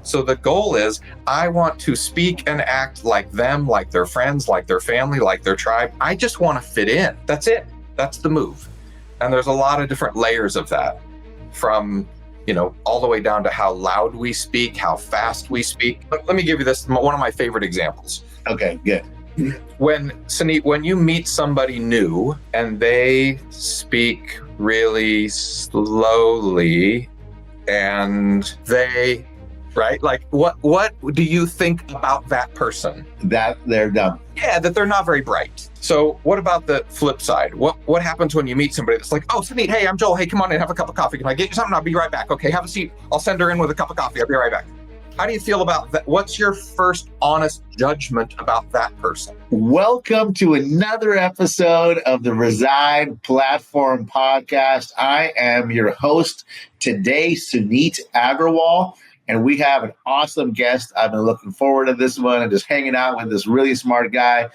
So the goal is I want to speak and act like them, like their friends, like their family, like their tribe. I just want to fit in. That's it. That's the move. And there's a lot of different layers of that, from all the way down to how loud we speak, how fast we speak. But let me give you this, one of my favorite examples. Okay, good. Suneet, when you meet somebody new and they speak really slowly and right? Like what do you think about that person? That they're dumb. Yeah, that they're not very bright. So what about the flip side? What happens when you meet somebody that's like, oh, Suneet, hey, I'm Joel. Hey, come on in, have a cup of coffee. Can I get you something? I'll be right back. Okay, have a seat. I'll send her in with a cup of coffee. I'll be right back. How do you feel about that? What's your first honest judgment about that person? Welcome to another episode of the Reside Platform Podcast. I am your host today, Suneet Agrawal, and we have an awesome guest. I've been looking forward to this one and just hanging out with this really smart guy,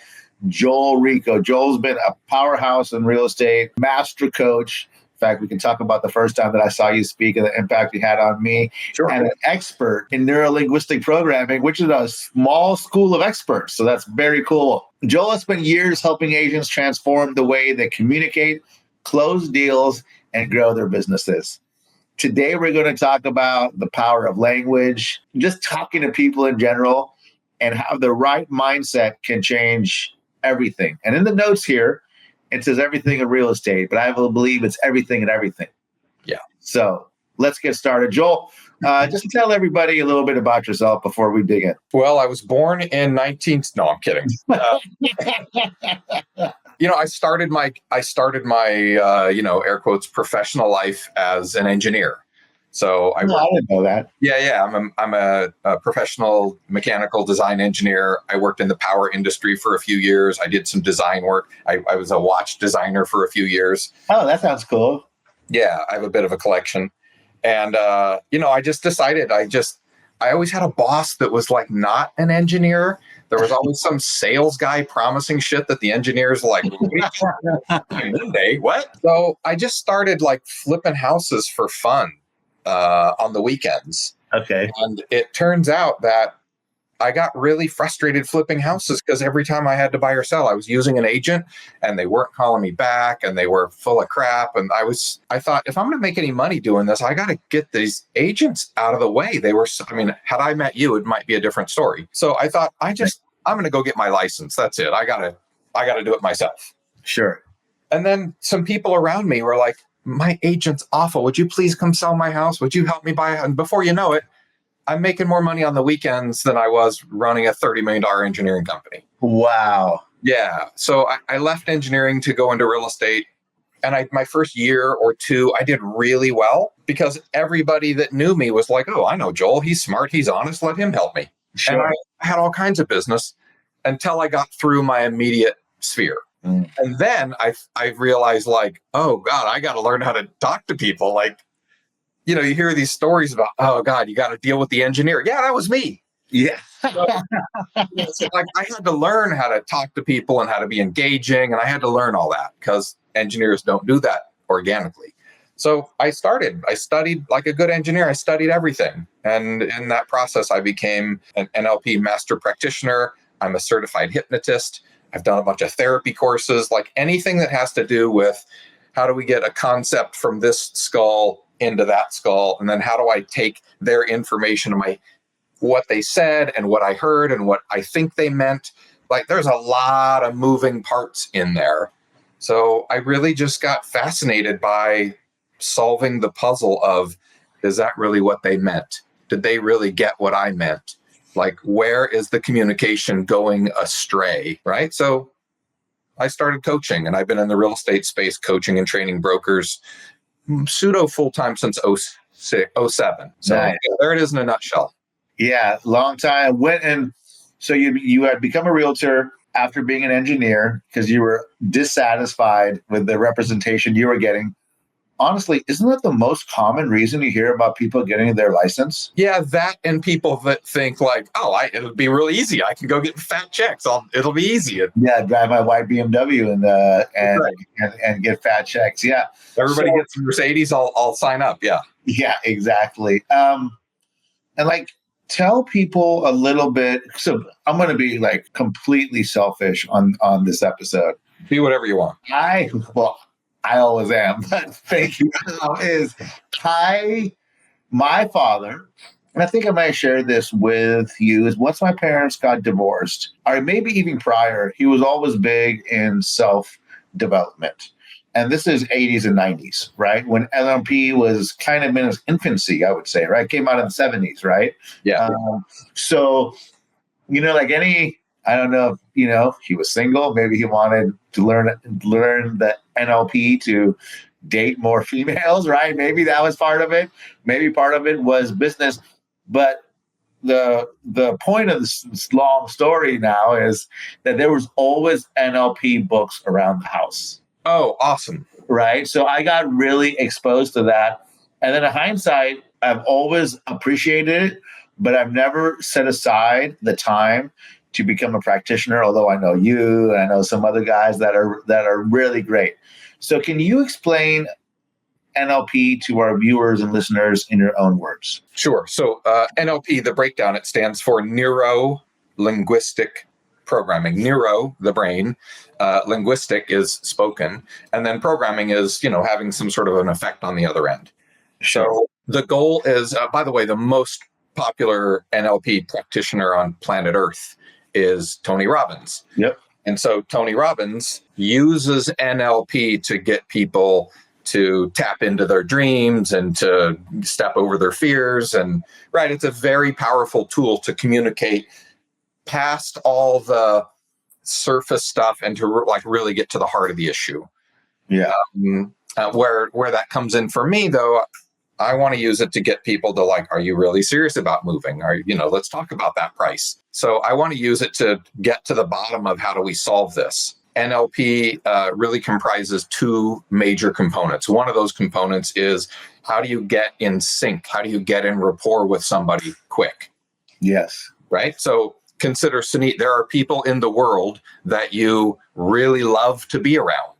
Joel Rico. Joel's been a powerhouse in real estate, master coach. In fact, we can talk about the first time that I saw you speak and the impact you had on me. Sure. And an expert in neurolinguistic programming, which is a small school of experts. So that's very cool. Joel has spent years helping agents transform the way they communicate, close deals, and grow their businesses. Today, we're going to talk about the power of language, just talking to people in general, and how the right mindset can change everything. And in the notes here, it says everything in real estate, but I believe it's everything in everything. Yeah. So let's get started. Joel, just tell everybody a little bit about yourself before we dig in. Well, I was born in No, I'm kidding. I started my air quotes professional life as an engineer. So I didn't know that. Yeah. I'm a professional mechanical design engineer. I worked in the power industry for a few years. I did some design work. I was a watch designer for a few years. Oh, that sounds cool. Yeah, I have a bit of a collection. And, I just decided I always had a boss that was like not an engineer. There was always some sales guy promising shit that the engineers like, one day, what? So I just started like flipping houses for fun on the weekends. Okay. And it turns out that I got really frustrated flipping houses because every time I had to buy or sell, I was using an agent and they weren't calling me back and they were full of crap. And I thought, if I'm going to make any money doing this, I got to get these agents out of the way. Had I met you, it might be a different story. So I thought, I'm going to go get my license. That's it. I got to do it myself. Sure. And then some people around me were like, my agent's awful. Would you please come sell my house? Would you help me buy it? And before you know it, I'm making more money on the weekends than I was running a $30 million engineering company. Wow. Yeah. So I left engineering to go into real estate. And my first year or two, I did really well because everybody that knew me was like, oh, I know Joel. He's smart. He's honest. Let him help me. Sure. And I had all kinds of business until I got through my immediate sphere. Mm. And then I realized like, oh God, I got to learn how to talk to people. Like, you hear these stories about, oh God, you got to deal with the engineer. Yeah, that was me. Yeah. So like I had to learn how to talk to people and how to be engaging. And I had to learn all that because engineers don't do that organically. So I studied like a good engineer. I studied everything. And in that process, I became an NLP master practitioner. I'm a certified hypnotist. I've done a bunch of therapy courses, like anything that has to do with how do we get a concept from this skull into that skull? And then how do I take their information, what they said and what I heard and what I think they meant? Like there's a lot of moving parts in there. So I really just got fascinated by solving the puzzle of, is that really what they meant? Did they really get what I meant? Like, where is the communication going astray, right? So I started coaching, and I've been in the real estate space coaching and training brokers pseudo full-time since 07. So nice. There it is in a nutshell. Yeah, long time. So you had become a realtor after being an engineer because you were dissatisfied with the representation you were getting. Honestly, isn't that the most common reason you hear about people getting their license? Yeah, that and people that think like, it'll be real easy. I can go get fat checks. It'll be easy. Yeah, drive my white BMW and get fat checks. Yeah, everybody gets a Mercedes. I'll sign up. Yeah, exactly. And like tell people a little bit. So I'm going to be like completely selfish on this episode. Be whatever you want. I always am, but thank you. Is my father, and I think I might have shared this with you, is once my parents got divorced, or maybe even prior, he was always big in self-development. And this is 80s and 90s, right? When NLP was kind of in its infancy, I would say, right? Came out in the 70s, right? Yeah. So, like any, I don't know, he was single. Maybe he wanted to learn the NLP to date more females, right? Maybe that was part of it. Maybe part of it was business. But the point of this long story now is that there was always NLP books around the house. Oh, awesome. Right. So I got really exposed to that. And then in hindsight, I've always appreciated it, but I've never set aside the time to become a practitioner, although I know you and I know some other guys that are really great. So can you explain NLP to our viewers and listeners in your own words? Sure. So NLP, the breakdown, it stands for neuro-linguistic programming. Neuro, the brain, linguistic is spoken, and then programming is, having some sort of an effect on the other end. So the goal is, by the way, the most popular NLP practitioner on planet Earth is Tony Robbins. Yep. And so Tony Robbins uses NLP to get people to tap into their dreams and to step over their fears. And right, it's a very powerful tool to communicate past all the surface stuff and to really get to the heart of the issue. Yeah. Where that comes in for me, though, I want to use it to get people to are you really serious about moving? Let's talk about that price. So I want to use it to get to the bottom of how do we solve this. NLP really comprises two major components. One of those components is how do you get in sync? How do you get in rapport with somebody quick? Yes. Right? So consider, Suneet, there are people in the world that you really love to be around.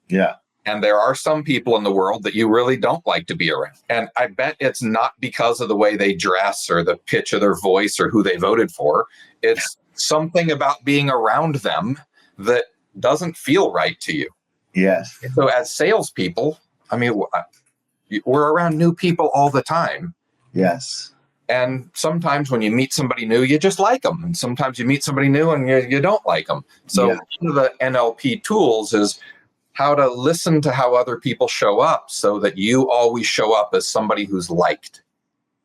Yeah. And there are some people in the world that you really don't like to be around. And I bet it's not because of the way they dress or the pitch of their voice or who they voted for. It's something about being around them that doesn't feel right to you. Yes. So as salespeople, we're around new people all the time. Yes. And sometimes when you meet somebody new, you just like them. And sometimes you meet somebody new and you don't like them. So one of the NLP tools is how to listen to how other people show up so that you always show up as somebody who's liked.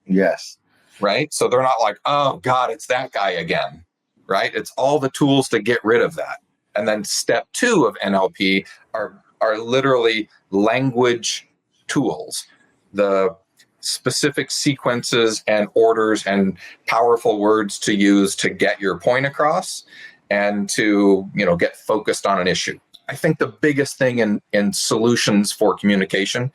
Yes. Right? So they're not like, oh, God, it's that guy again. Right? It's all the tools to get rid of that. And then step 2 of NLP are literally language tools, the specific sequences and orders and powerful words to use to get your point across and to, get focused on an issue. I think the biggest thing in solutions for communication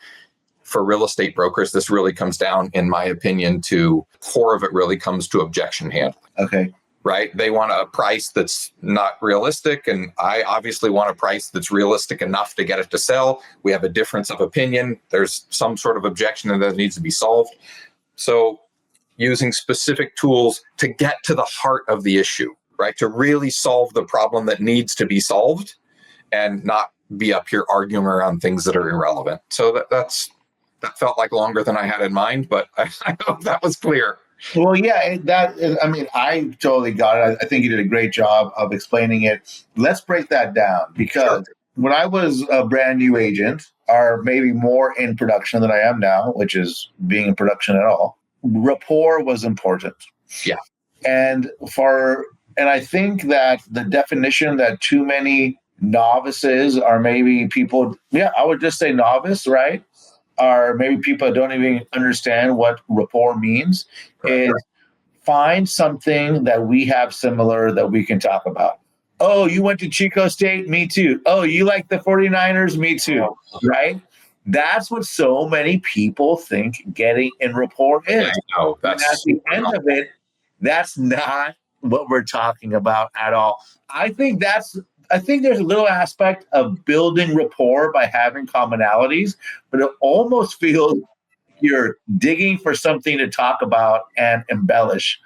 for real estate brokers, this really comes down, in my opinion, to core of it really comes to objection handling. Okay. Right? They want a price that's not realistic. And I obviously want a price that's realistic enough to get it to sell. We have a difference of opinion. There's some sort of objection that needs to be solved. So using specific tools to get to the heart of the issue, right? To really solve the problem that needs to be solved and not be up here arguing around things that are irrelevant. So that felt like longer than I had in mind, but I hope that was clear. Well, yeah, I totally got it. I think you did a great job of explaining it. Let's break that down because when I was a brand new agent, or maybe more in production than I am now, which is being in production at all, rapport was important. Yeah. And I think that the definition that too many novices are maybe people, I would just say novice, right? Or maybe people that don't even understand what rapport means, is find something that we have similar that we can talk about. Oh, you went to Chico State? Me too. Oh, you like the 49ers? Me too. Right? That's what so many people think getting in rapport is. I know. And at the end of it, that's not what we're talking about at all. I think there's a little aspect of building rapport by having commonalities, but it almost feels you're digging for something to talk about and embellish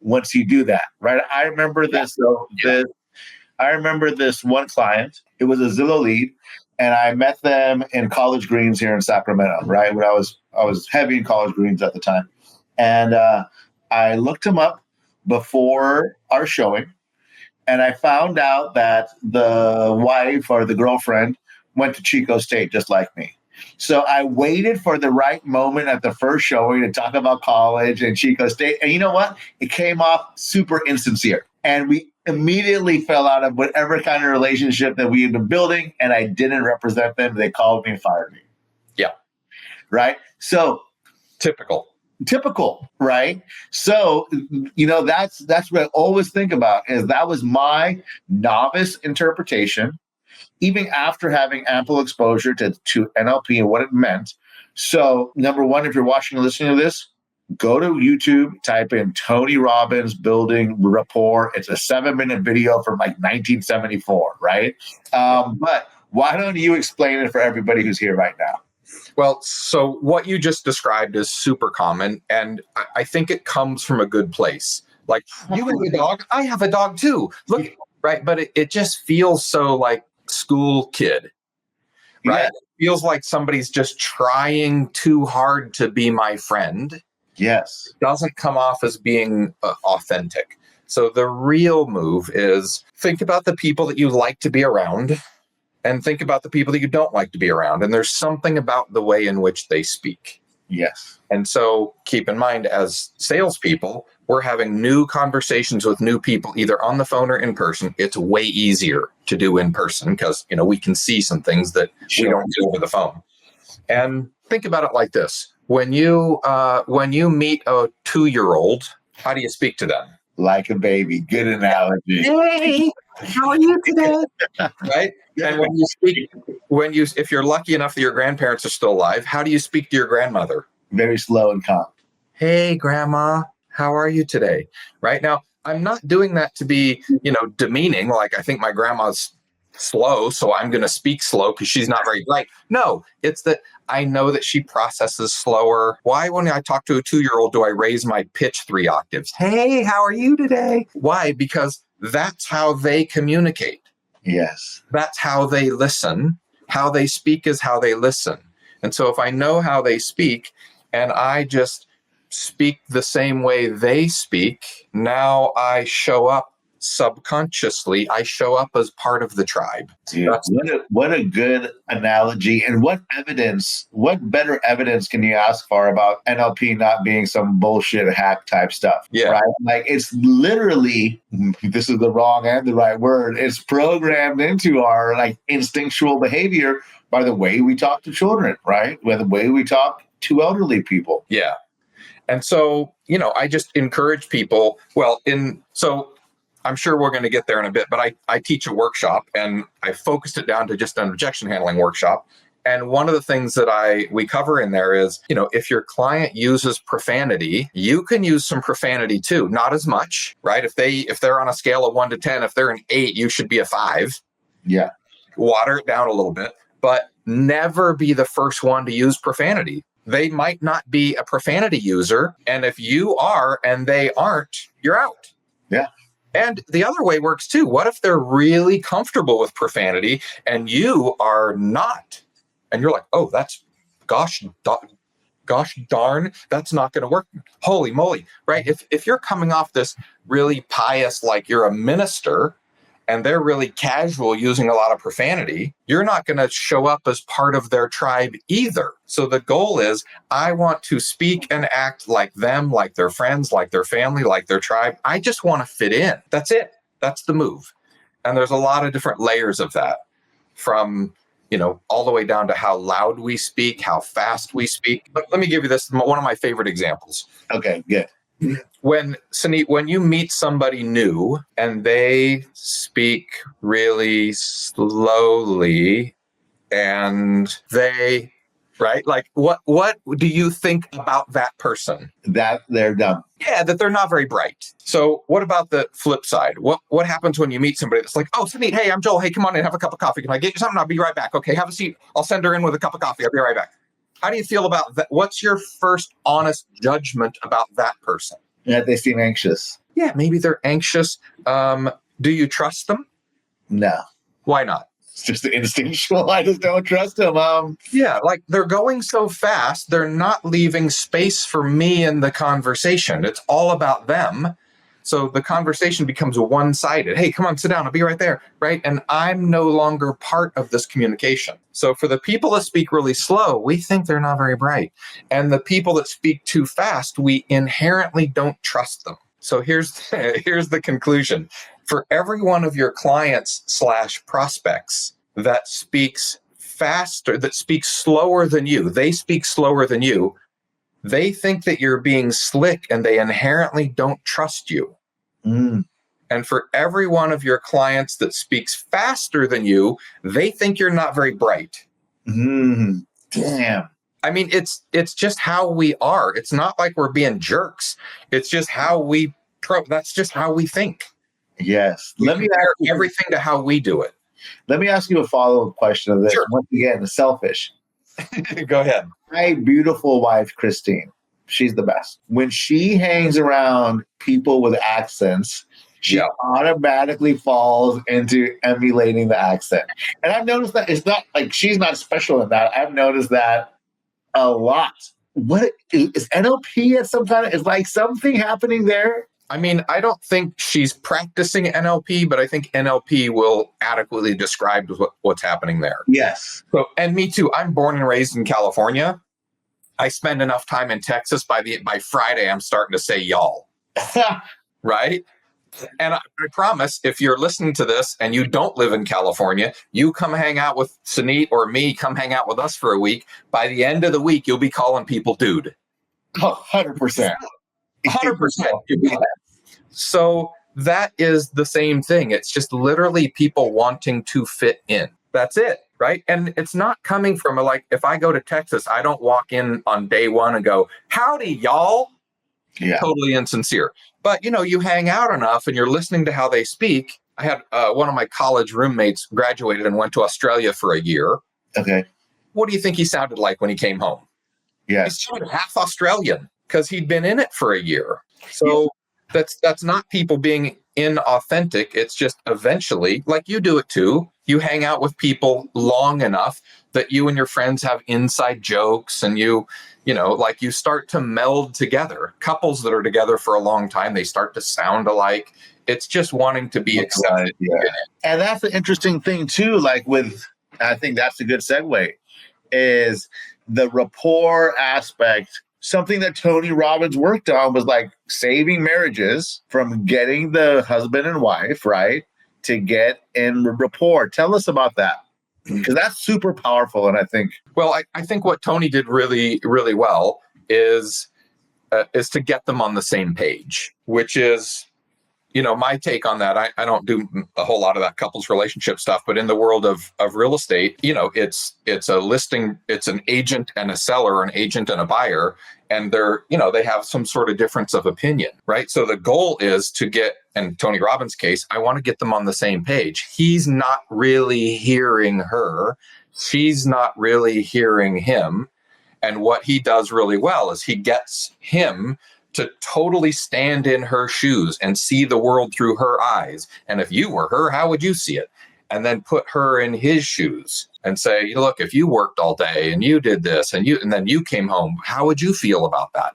once you do that, right? I remember this. I remember this one client. It was a Zillow lead, and I met them in College Greens here in Sacramento, right? When I was heavy in College Greens at the time, and I looked him up before our showing, and I found out that the wife or the girlfriend went to Chico State just like me. So I waited for the right moment at the first showing to talk about college and Chico State. And you know what? It came off super insincere. And we immediately fell out of whatever kind of relationship that we had been building. And I didn't represent them. They called me and fired me. Yeah. Right? So typical, right? So, that's what I always think about is that was my novice interpretation, even after having ample exposure to NLP and what it meant. So, number one, if you're watching and listening to this, go to YouTube, type in Tony Robbins building rapport. It's a 7-minute video from like 1974, right? But why don't you explain it for everybody who's here right now? Well, so what you just described is super common, and I think it comes from a good place. Like, you have a dog, I have a dog too. Look, right? But it just feels so like school kid, right? Yeah. It feels like somebody's just trying too hard to be my friend. Yes. It doesn't come off as being authentic. So the real move is think about the people that you like to be around and think about the people that you don't like to be around. And there's something about the way in which they speak. Yes. And so keep in mind, as salespeople, we're having new conversations with new people, either on the phone or in person. It's way easier to do in person because, we can see some things that we don't do over the phone. And think about it like this. When you meet a 2-year-old, how do you speak to them? Like a baby. Good analogy. Hey, how are you today? Right? And if you're lucky enough that your grandparents are still alive, how do you speak to your grandmother? Very slow and calm. Hey, grandma, how are you today? Right now, I'm not doing that to be, demeaning. Like, I think my grandma's slow, so I'm going to speak slow because she's not very bright. No, it's that I know that she processes slower. Why, when I talk to a 2-year-old, do I raise my pitch 3 octaves? Hey, how are you today? Why? Because that's how they communicate. Yes. That's how they listen. How they speak is how they listen. And so if I know how they speak and I just speak the same way they speak, now I show up subconsciously. I show up as part of the tribe. Dude, what a good analogy. And what better evidence can you ask for about NLP not being some bullshit hack type stuff? Yeah. Right? Like, it's literally, this is the wrong and the right word, it's programmed into our like instinctual behavior by the way we talk to children, right? By the way we talk to elderly people. Yeah. And so, I just encourage people, I'm sure we're going to get there in a bit, but I teach a workshop and I focused it down to just an objection handling workshop. And one of the things that we cover in there is, if your client uses profanity, you can use some profanity too. Not as much, right? If they're on a scale of 1 to 10, if they're an 8, you should be a 5. Yeah. Water it down a little bit, but never be the first one to use profanity. They might not be a profanity user. And if you are and they aren't, you're out. Yeah. And the other way works too. What if they're really comfortable with profanity and you are not? And you're like, oh, that's gosh darn, that's not going to work. Holy moly, right? If you're coming off this really pious, like you're a minister, and they're really casual using a lot of profanity, you're not going to show up as part of their tribe either. So the goal is, I want to speak and act like them, like their friends, like their family, like their tribe. I just want to fit in. That's it. That's the move. And there's a lot of different layers of that, from, all the way down to how loud we speak, how fast we speak. But let me give you this, one of my favorite examples. Okay, good. Suneet, when you meet somebody new and they speak really slowly and they, right? Like, what do you think about that person? That they're dumb. Yeah, that they're not very bright. So what about the flip side? What happens when you meet somebody that's like, oh, Suneet, hey, I'm Joel. Hey, come on in, have a cup of coffee. Can I get you something? I'll be right back. Okay, have a seat. I'll send her in with a cup of coffee. I'll be right back. How do you feel about that? What's your first honest judgment about that person? Yeah, they seem anxious. Yeah, maybe they're anxious. Do you trust them? No. Why not? It's just instinctual. I just don't trust them. Yeah, like they're going so fast, they're not leaving space for me in the conversation. It's all about them. So the conversation becomes one-sided. Hey, come on, sit down. I'll be right there, right? And I'm no longer part of this communication. So for the people that speak really slow, we think they're not very bright. And the people that speak too fast, we inherently don't trust them. So here's the conclusion. For every one of your clients / prospects that speaks faster, that speaks slower than you, they speak slower than you, they think that you're being slick and they inherently don't trust you. Mm. And for every one of your clients that speaks faster than you, they think you're not very bright. Damn. I mean, it's just how we are. It's not like we're being jerks. It's just how that's just how we think. Yes. Let me compare everything to how we do it. Let me ask you a follow-up question of this. Sure. Once again, selfish. Go ahead. My beautiful wife, Christine, she's the best. When she hangs around people with accents, she automatically falls into emulating the accent. And I've noticed that it's not like she's not special in that. I've noticed that a lot. What is NLP at some kind of, is like something happening there? I mean, I don't think she's practicing NLP, but I think NLP will adequately describe what's happening there. Yes. So, and me too. I'm born and raised in California. I spend enough time in Texas. By Friday, I'm starting to say y'all, right? And I promise, if you're listening to this and you don't live in California, you come hang out with Suneet or me, come hang out with us for a week. By the end of the week, you'll be calling people dude. 100%. 100%. So that is the same thing. It's just literally people wanting to fit in. That's it, right? And it's not coming from like, if I go to Texas, I don't walk in on day one and go, howdy, y'all. Yeah. Totally insincere. But, you hang out enough and you're listening to how they speak. I had one of my college roommates graduated and went to Australia for a year. Okay. What do you think he sounded like when he came home? Yeah. He sounded half Australian because he'd been in it for a year. So that's not people being inauthentic. It's just eventually, like you do it too, you hang out with people long enough that you and your friends have inside jokes and you start to meld together. Couples that are together for a long time, they start to sound alike. It's just wanting to be accepted. Yeah. And that's the interesting thing too, I think that's a good segue, is the rapport aspect. Something that Tony Robbins worked on was like saving marriages from getting the husband and wife, right, to get in rapport. Tell us about that, because that's super powerful. And I think, well, I think what Tony did really, really well is to get them on the same page, which is, my take on that. I don't do a whole lot of that couples relationship stuff, but in the world of real estate, it's a listing, it's an agent and a seller, an agent and a buyer, and they have some sort of difference of opinion, right? So the goal is to get, in Tony Robbins' case, I want to get them on the same page. He's not really hearing her. She's not really hearing him. And what he does really well is he gets him to totally stand in her shoes and see the world through her eyes. And if you were her, how would you see it? And then put her in his shoes and say, look, if you worked all day and you did this and then you came home, how would you feel about that?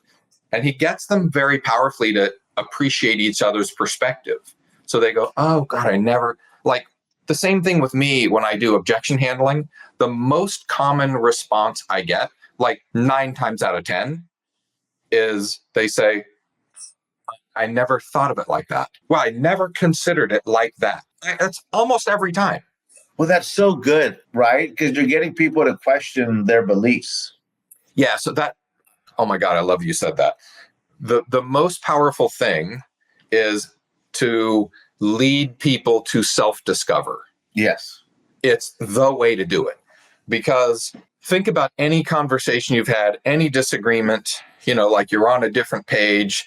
And he gets them very powerfully to appreciate each other's perspective. So they go, oh God, I never, like the same thing with me when I do objection handling. The most common response I get, like 9 times out of 10, is they say, I never thought of it like that. Well, I never considered it like that. That's almost every time. Well, that's so good, right? Because you're getting people to question their beliefs. Yeah. So oh my God, I love you said that. The most powerful thing is to lead people to self-discover. Yes. It's the way to do it. Because think about any conversation you've had, any disagreement, like you're on a different page,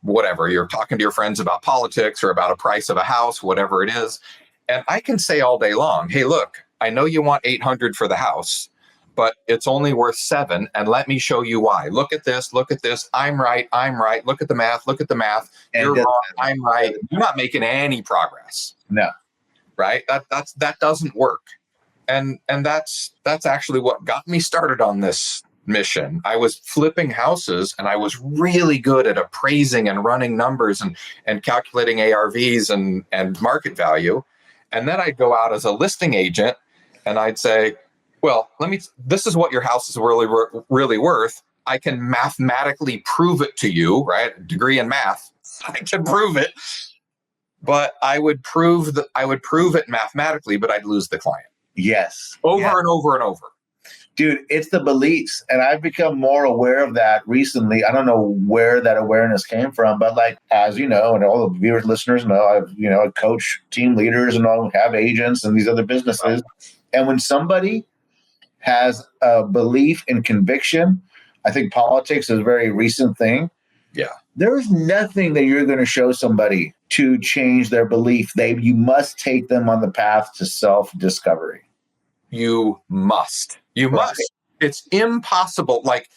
whatever, you're talking to your friends about politics or about a price of a house, whatever it is. And I can say all day long, hey, look, I know you want 800 for the house, but it's only worth 7. And let me show you why. Look at this. Look at this. I'm right. I'm right. Look at the math. Look at the math. You're wrong. I'm right. You're not making any progress. No. Right? That doesn't work. And that's actually what got me started on this mission. I was flipping houses, and I was really good at appraising and running numbers and calculating ARVs and market value. And then I'd go out as a listing agent, and I'd say, well, this is what your house is really worth. I can mathematically prove it to you, right? Degree in math. I can prove it. But I would prove it mathematically, but I'd lose the client. Yes. Over and over and over. Dude, it's the beliefs. And I've become more aware of that recently. I don't know where that awareness came from, but like, as you know, and all the viewers, listeners know, I coach team leaders and all have agents and these other businesses. And when somebody has a belief and conviction, I think politics is a very recent thing. Yeah. There is nothing that you're going to show somebody to change their belief. You must take them on the path to self-discovery. You must. It's impossible. Like,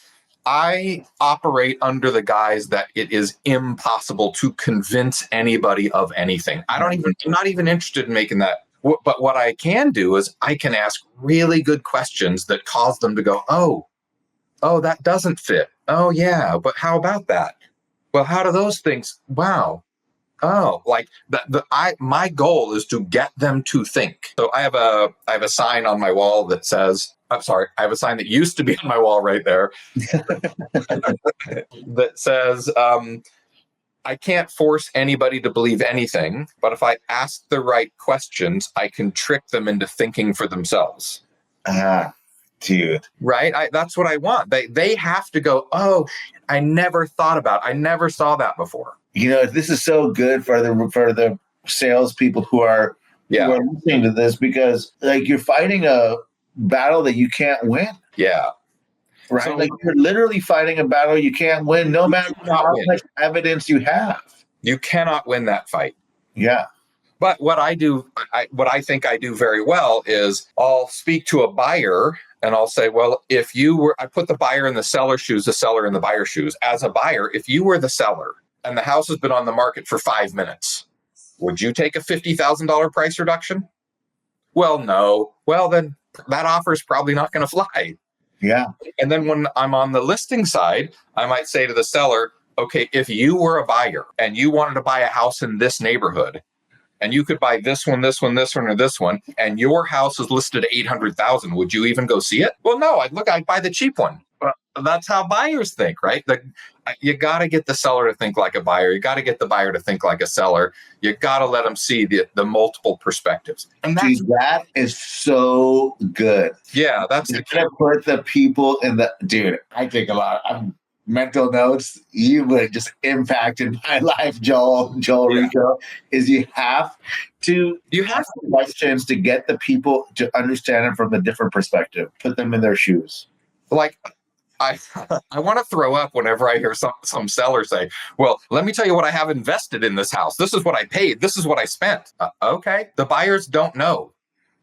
I operate under the guise that it is impossible to convince anybody of anything. I'm not even interested in making that. But what I can do is I can ask really good questions that cause them to go, oh, that doesn't fit. Oh, yeah. But how about that? Well, how do those things? Wow. Oh, like my goal is to get them to think. So I have a sign on my wall that says, I have a sign that used to be on my wall right there that says, I can't force anybody to believe anything, but if I ask the right questions, I can trick them into thinking for themselves. Dude. Right? That's what I want. They have to go, oh, I never thought about it. I never saw that before. This is so good for the salespeople who are listening to this, because like you're fighting a battle that you can't win. Yeah. Right. So, like you're literally fighting a battle you can't win, no matter how much evidence you have. You cannot win that fight. Yeah. But what I do, what I think I do very well is I'll speak to a buyer and I'll say, well, I put the buyer in the seller's shoes, the seller in the buyer's shoes. As a buyer, if you were the seller and the house has been on the market for 5 minutes, would you take a $50,000 price reduction? Well, no. Well, then that offer is probably not going to fly. Yeah. And then when I'm on the listing side, I might say to the seller, okay, if you were a buyer and you wanted to buy a house in this neighborhood, and you could buy this one, this one, this one, or this one, and your house is listed at $800,000, would you even go see it? Well, no, I'd buy the cheap one. That's how buyers think, right? You got to get the seller to think like a buyer. You got to get the buyer to think like a seller. You got to let them see the multiple perspectives. And that is so good. Yeah, that's you got to put the people in the dude. I think a lot. I'm mental notes. You would just impacted my life, Joel Rico. Is you have ask questions to get the people to understand it from a different perspective. Put them in their shoes. Like, I want to throw up whenever I hear some seller say, well, let me tell you what I have invested in this house. This is what I paid. This is what I spent. Okay. The buyers don't know.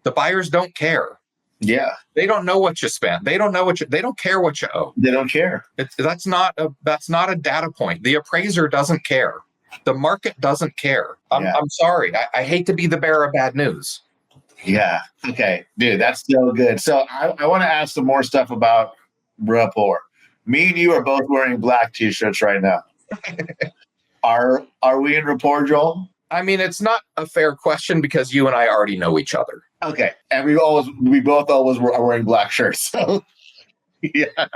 The buyers don't care. Yeah. They don't know what you spent. They don't know they don't care what you owe. They don't care. That's not a data point. The appraiser doesn't care. The market doesn't care. I'm sorry. I hate to be the bearer of bad news. Yeah. Okay. Dude, that's so good. So I want to ask some more stuff about Rapport. Me and you are both wearing black t-shirts right now. Are we in Rapport, Joel? I mean, it's not a fair question because you and I already know each other. Okay. And we both always are wearing black shirts. So yeah,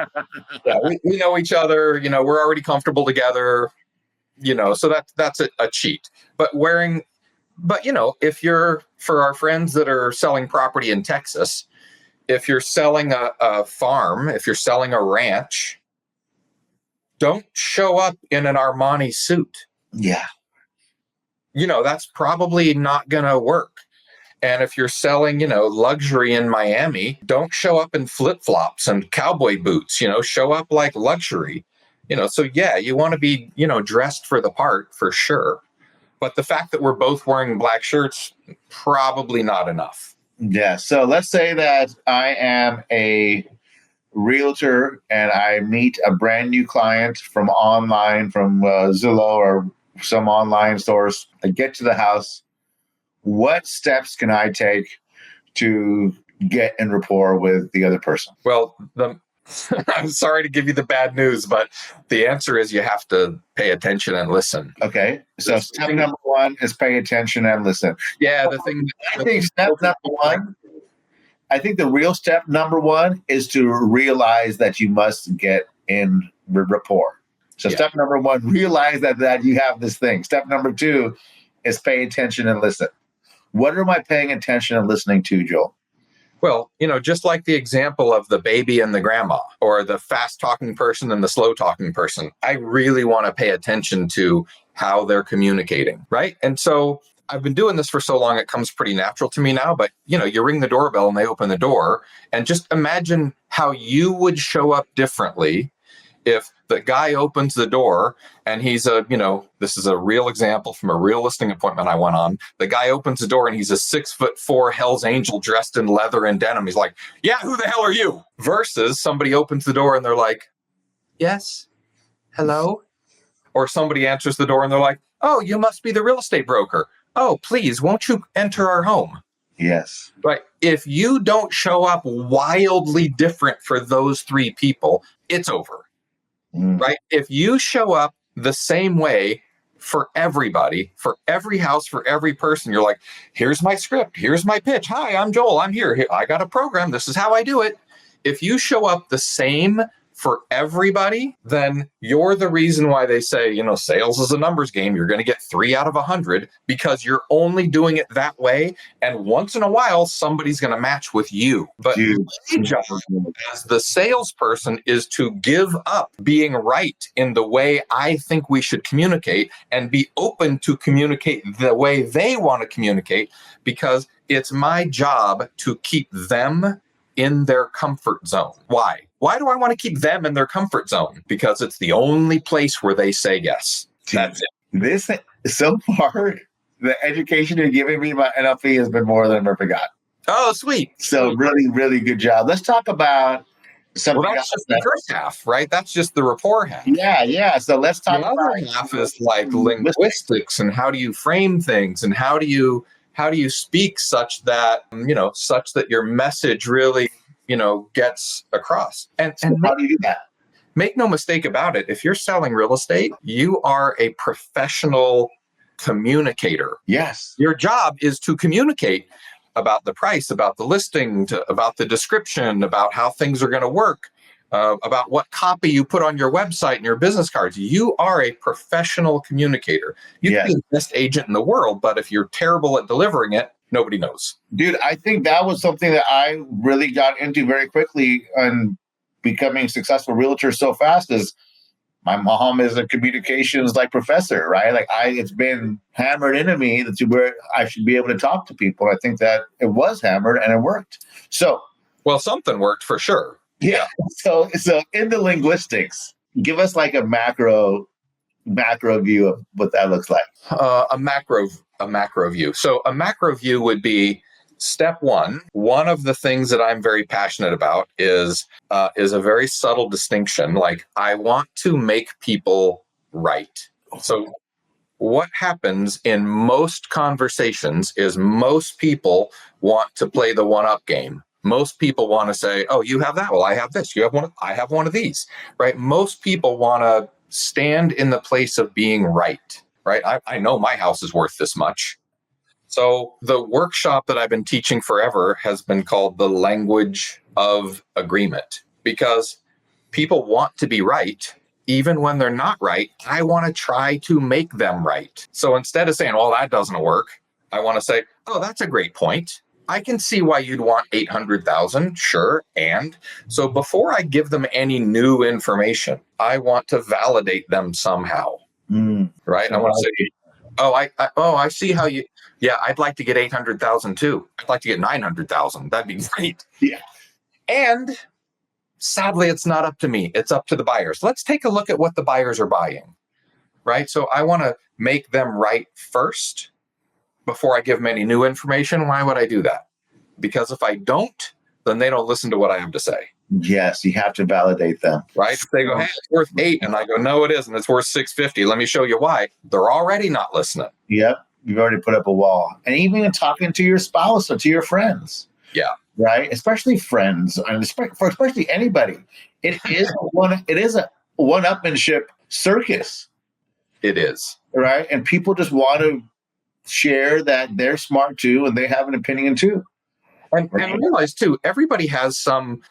we know each other, we're already comfortable together, so that's a cheat. But if you're, for our friends that are selling property in Texas, if you're selling a farm, if you're selling a ranch, don't show up in an Armani suit. Yeah. That's probably not going to work. And if you're selling, luxury in Miami, don't show up in flip-flops and cowboy boots, show up like luxury. So yeah, you want to be, dressed for the part for sure. But the fact that we're both wearing black shirts, probably not enough. Yeah. So let's say that I am a realtor and I meet a brand new client from online, from Zillow or some online source. I get to the house. What steps can I take to get in rapport with the other person? Well, I'm sorry to give you the bad news, but the answer is you have to pay attention and listen. Okay. So step number one is pay attention and listen. Yeah, I think step number one, I think the real step number one is to realize that you must get in rapport. So step number one, realize that you have this thing. Step number two is pay attention and listen. What am I paying attention and listening to, Joel? Well, just like the example of the baby and the grandma, or the fast talking person and the slow talking person, I really want to pay attention to how they're communicating, right? And so I've been doing this for so long, it comes pretty natural to me now, but you ring the doorbell and they open the door, and just imagine how you would show up differently if the guy opens the door and he's this is a real example from a real listing appointment I went on. The guy opens the door and he's a 6'4" Hell's Angel dressed in leather and denim. He's like, yeah, who the hell are you? Versus somebody opens the door and they're like, yes, hello. Or somebody answers the door and they're like, oh, you must be the real estate broker. Oh, please, won't you enter our home? Yes. Right. If you don't show up wildly different for those three people, it's over. Right? If you show up the same way for everybody, for every house, for every person, you're like, here's my script, here's my pitch. Hi, I'm Joel. I'm here. I got a program. This is how I do it. If you show up the same for everybody, then you're the reason why they say, sales is a numbers game. You're going to get 3 out of 100 because you're only doing it that way. And once in a while, somebody's going to match with you. But my job as the salesperson is to give up being right in the way I think we should communicate and be open to communicate the way they want to communicate, because it's my job to keep them in their comfort zone. Why? Why do I want to keep them in their comfort zone? Because it's the only place where they say yes. That's it. This, so far, the education you're giving me about NLP has been more than I've ever got. Oh, sweet. So really, really good job. Let's talk about something else. That's just the first half, right? That's just the rapport half. Yeah. So let's talk about the other half is like linguistics and how do you frame things and how do you speak such that, such that your message really, gets across. And how do you do that? Make no mistake about it. If you're selling real estate, you are a professional communicator. Yes. Your job is to communicate about the price, about the listing, about the description, about how things are going to work, about what copy you put on your website and your business cards. You are a professional communicator. You can be the best agent in the world, but if you're terrible at delivering it, nobody knows. Dude, I think that was something that I really got into very quickly and becoming a successful realtor so fast is my mom is a communications professor, right? It's been hammered into me to where I should be able to talk to people. I think that it was hammered and it worked. So, well, something worked for sure. Yeah. So in the linguistics, give us a macro view of what that looks like. A macro view. So a macro view would be step one. One of the things that I'm very passionate about is a very subtle distinction. I want to make people right. So what happens in most conversations is most people want to play the one-up game. Most people want to say, oh, you have that? Well, I have this. You have one. I have one of these, right? Most people want to stand in the place of being right, right? I know my house is worth this much. So the workshop that I've been teaching forever has been called the language of agreement, because people want to be right. Even when they're not right, I want to try to make them right. So instead of saying, well, that doesn't work, I want to say, oh, that's a great point. I can see why you'd want 800,000. Sure. And so before I give them any new information, I want to validate them somehow. Right. I want to say, I see how I'd like to get 800,000 too. I'd like to get 900,000. That'd be great. Yeah. And sadly, it's not up to me. It's up to the buyers. Let's take a look at what the buyers are buying. Right. So I want to make them right first before I give them any new information. Why would I do that? Because if I don't, then they don't listen to what I have to say. Yes, you have to validate them. Right? If they go, hey, it's worth 8, and I go, no, it isn't. It's worth 650. Let me show you why. They're already not listening. Yep. You've already put up a wall. And even in talking to your spouse or to your friends. Yeah. Right? Especially friends, and especially anybody. It is a one-upmanship circus. It is. Right? And people just want to share that they're smart too, and they have an opinion too. And realize too, everybody has some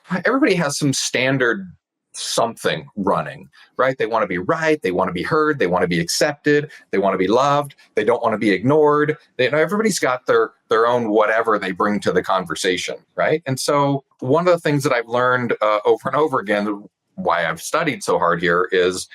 standard something running, right? They want to be right, they want to be heard, they want to be accepted, they want to be loved, they don't want to be ignored. Everybody's got their own whatever they bring to the conversation, right? And so one of the things that I've learned over and over again, why I've studied so hard here, is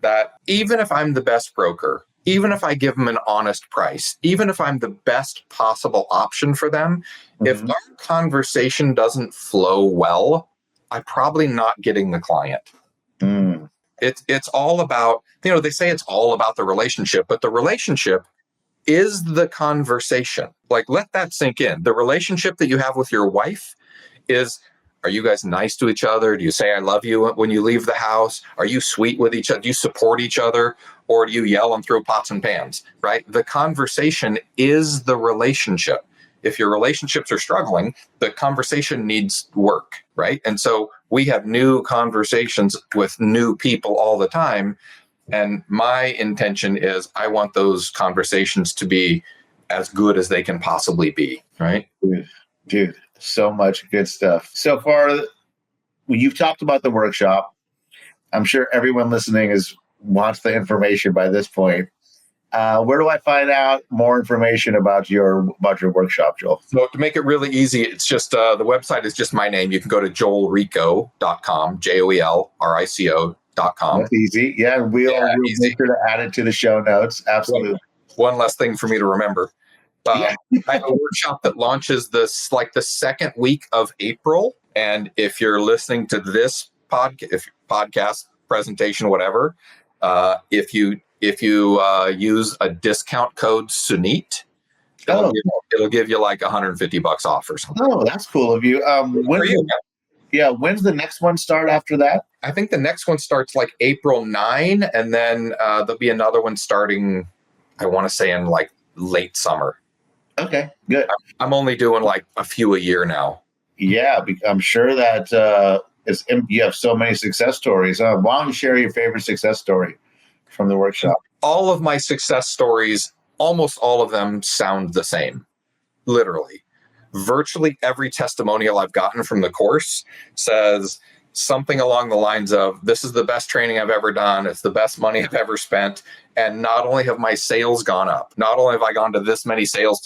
that even if I'm the best broker, even if I give them an honest price, even if I'm the best possible option for them, if our conversation doesn't flow well, I'm probably not getting the client. It's all about, they say it's all about the relationship, but the relationship is the conversation. Like, let that sink in. The relationship that you have with your wife is, are you guys nice to each other? Do you say I love you when you leave the house? Are you sweet with each other? Do you support each other? Or do you yell and throw pots and pans, right? The conversation is the relationship. If your relationships are struggling, the conversation needs work, right? And so we have new conversations with new people all the time. And my intention is I want those conversations to be as good as they can possibly be, right? Dude, so much good stuff. So far, you've talked about the workshop. I'm sure everyone listening wants the information by this point. Where do I find out more information about your workshop, Joel? So to make it really easy, it's just the website is just my name. You can go to joelrico.com, JOELRICO.com. That's easy. Yeah, we'll make sure to add it to the show notes. Absolutely. One less thing for me to remember. I have a workshop that launches the second week of April. And if you're listening to this podcast, presentation, whatever, if you use a discount code Suneet, it'll give you like $150 off or something. Oh, that's cool of you. When's the next one start after that? I think the next one starts like April 9, and then there'll be another one starting, I want to say, in like late summer. Okay, good. I'm only doing like a few a year now. Yeah, I'm sure that you have so many success stories. Why don't you share your favorite success story from the workshop? All of my success stories, almost all of them sound the same, literally. Virtually every testimonial I've gotten from the course says something along the lines of, this is the best training I've ever done. It's the best money I've ever spent. And not only have my sales gone up, not only have I gone to this many sales,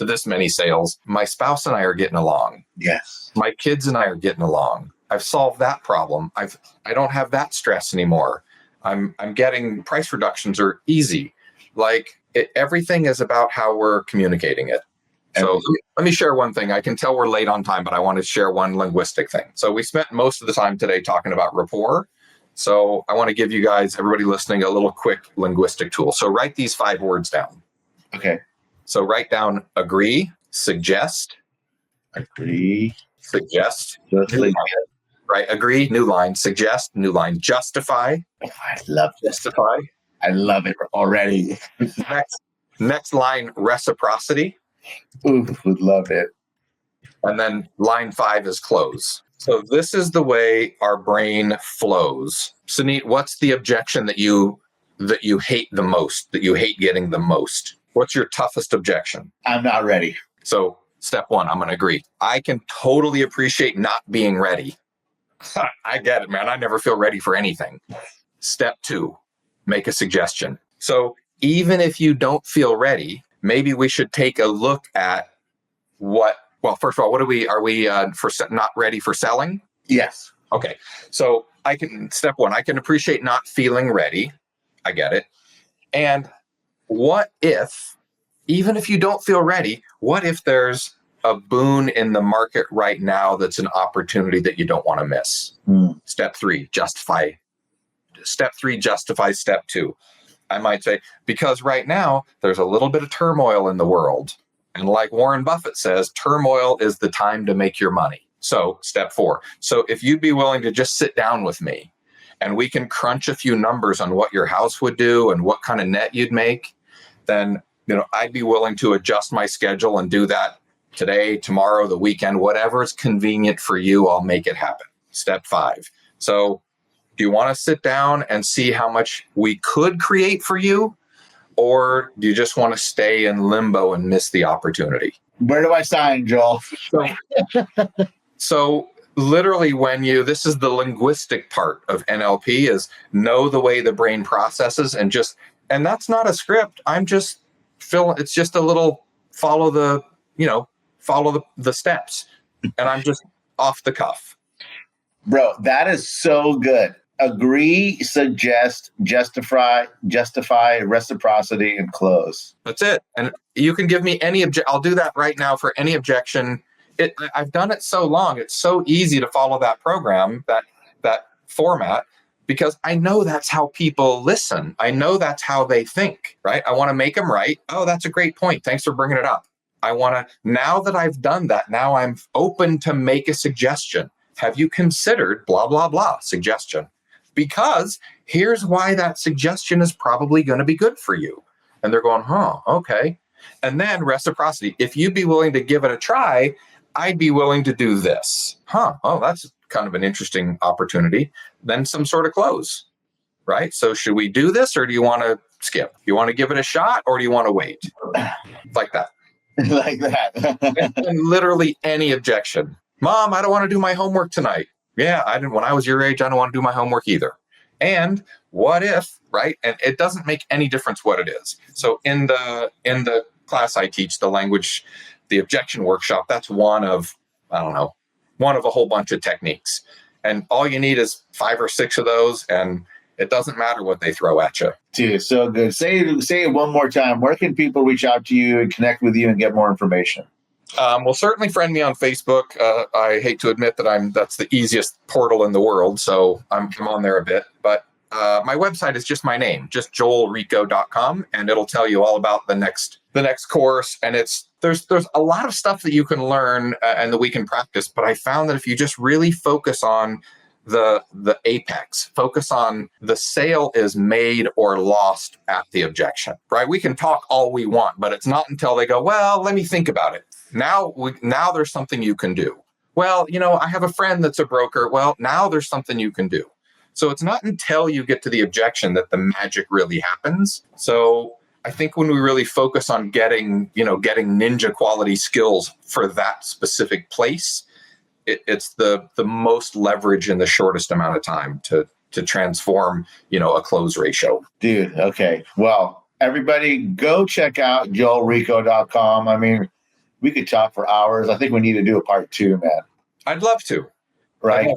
my spouse and I are getting along. Yes. My kids and I are getting along. I've solved that problem. I don't have that stress anymore. I'm getting price reductions are easy. Everything is about how we're communicating it. So let me share one thing. I can tell we're late on time, but I want to share one linguistic thing. So we spent most of the time today talking about rapport. So I want to give you guys, everybody listening, a little quick linguistic tool. So write these 5 words down. Okay. So write down agree, suggest. Agree. Suggest. Right. Agree, new line. Suggest, new line. Justify. I love justify. I love it already. Next line, reciprocity. Ooh, would love it. And then line 5 is close. So this is the way our brain flows. Suneet, what's the objection that you hate the most, that you hate getting the most? What's your toughest objection? I'm not ready. So step 1, I'm going to agree. I can totally appreciate not being ready. I get it, man. I never feel ready for anything. Step 2, make a suggestion. So even if you don't feel ready, maybe we should take a look at first of all, are we not ready for selling? Yes. Okay. So step 1, I can appreciate not feeling ready. I get it. And what if, even if you don't feel ready, what if there's a boon in the market right now that's an opportunity that you don't want to miss? Step 3, justify. Step 3, justify step 2. I might say, because right now there's a little bit of turmoil in the world. And like Warren Buffett says, turmoil is the time to make your money. So step 4. So if you'd be willing to just sit down with me and we can crunch a few numbers on what your house would do and what kind of net you'd make, then, I'd be willing to adjust my schedule and do that today, tomorrow, the weekend, whatever is convenient for you, I'll make it happen. Step 5. So do you want to sit down and see how much we could create for you? Or do you just want to stay in limbo and miss the opportunity? Where do I sign, Joel? So literally this is the linguistic part of NLP, is know the way the brain processes and that's not a script. I'm just it's just a little follow the steps, and I'm just off the cuff. Bro, that is so good. Agree, suggest, justify, reciprocity, and close. That's it. And you can give me any I'll do that right now for any objection. I've done it so long. It's so easy to follow that program, that format, because I know that's how people listen. I know that's how they think, right? I want to make them right. Oh, that's a great point. Thanks for bringing it up. Now that I've done that, now I'm open to make a suggestion. Have you considered blah, blah, blah suggestion? Because here's why that suggestion is probably going to be good for you. And they're going, okay. And then reciprocity. If you'd be willing to give it a try, I'd be willing to do this. Oh, that's kind of an interesting opportunity. Then some sort of close, right? So should we do this, or do you want to skip? You want to give it a shot, or do you want to wait? Like that. Like that. And literally any objection. Mom, I don't want to do my homework tonight. Yeah, I didn't. When I was your age, I don't want to do my homework either. And what if, right? And it doesn't make any difference what it is. So in the class I teach, the objection workshop, that's one of a whole bunch of techniques. And all you need is 5 or 6 of those, and it doesn't matter what they throw at you. Dude, so good. Say it one more time. Where can people reach out to you and connect with you and get more information? Well, certainly friend me on Facebook. I hate to admit that's the easiest portal in the world, so I'm on there a bit. But my website is just my name, just joelrico.com, and it'll tell you all about the next course. And there's a lot of stuff that you can learn and that we can practice. But I found that if you just really focus on the apex, focus on the sale is made or lost at the objection, right? We can talk all we want, but it's not until they go, well, let me think about it. Now there's something you can do. Well, I have a friend that's a broker. Well, now there's something you can do. So it's not until you get to the objection that the magic really happens. So I think when we really focus on getting ninja quality skills for that specific place, it's the most leverage in the shortest amount of time to transform, a close ratio. Dude, okay. Well, everybody go check out joelrico.com. I mean, we could talk for hours. I think we need to do a part 2, man. I'd love to. Right.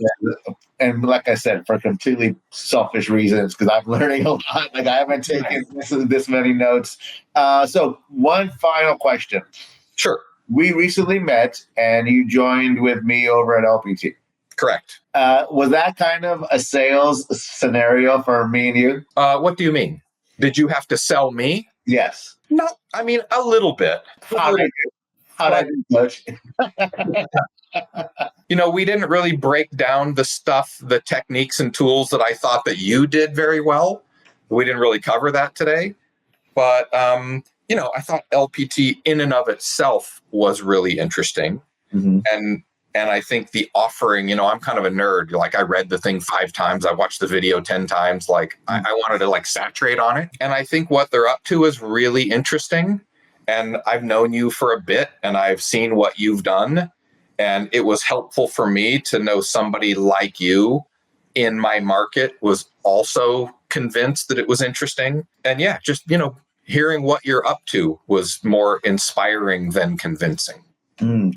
And like I said, for completely selfish reasons, because I'm learning a lot. Like I haven't taken this many notes. So one final question. Sure. We recently met and you joined with me over at LPT. Correct. Was that kind of a sales scenario for me and you? What do you mean? Did you have to sell me? Yes. No, I mean, a little bit. How'd I do, Coach? We didn't really break down the techniques and tools that I thought that you did very well. We didn't really cover that today. But, I thought LPT in and of itself was really interesting. Mm-hmm. And I think the offering, I'm kind of a nerd. Like I read the thing 5 times. I watched the video 10 times. Like I wanted to saturate on it. And I think what they're up to is really interesting. And I've known you for a bit and I've seen what you've done. And it was helpful for me to know somebody like you in my market was also convinced that it was interesting. And yeah, just, hearing what you're up to was more inspiring than convincing.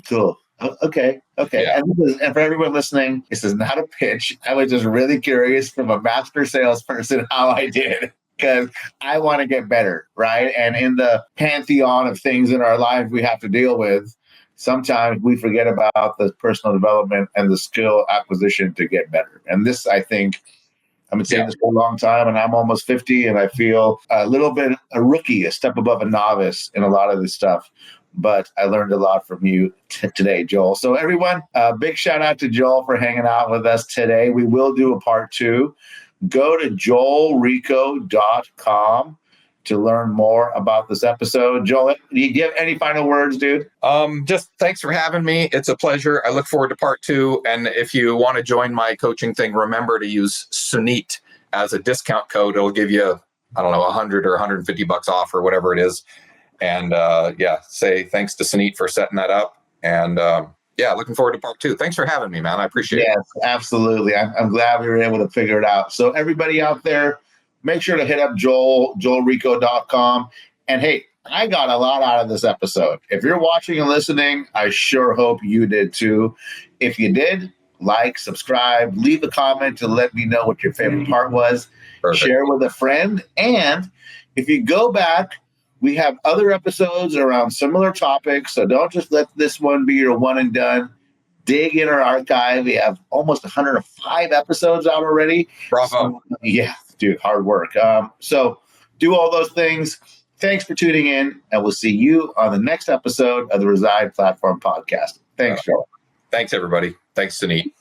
Cool. Okay. Yeah. And for everyone listening, this is not a pitch. I was just really curious from a master salesperson how I did, because I want to get better, right? And in the pantheon of things in our life we have to deal with, sometimes we forget about the personal development and the skill acquisition to get better. And this, I think, I've been saying this for a long time, and I'm almost 50, and I feel a little bit a rookie, a step above a novice in a lot of this stuff. but I learned a lot from you today, Joel. So everyone, big shout out to Joel for hanging out with us today. We will do a part 2. Go to joelrico.com to learn more about this episode. Joel, do you have any final words, dude? Just thanks for having me. It's a pleasure. I look forward to part 2. And if you want to join my coaching thing, remember to use Suneet as a discount code. It'll give you, I don't know, $100 or $150 off or whatever it is. And say thanks to Suneet for setting that up. And looking forward to part 2. Thanks for having me, man. I appreciate it. Yes, absolutely. I'm glad we were able to figure it out. So everybody out there, make sure to hit up joelrico.com. And hey, I got a lot out of this episode. If you're watching and listening, I sure hope you did too. If you did, like, subscribe, leave a comment to let me know what your favorite part was. Perfect. Share with a friend. And if you go back, we have other episodes around similar topics. So don't just let this one be your one and done. Dig in our archive. We have almost 105 episodes out already. Bravo. So, yeah, dude, hard work. So do all those things. Thanks for tuning in, and we'll see you on the next episode of the Reside Platform Podcast. Thanks, Joel. Thanks, everybody. Thanks, Suneet.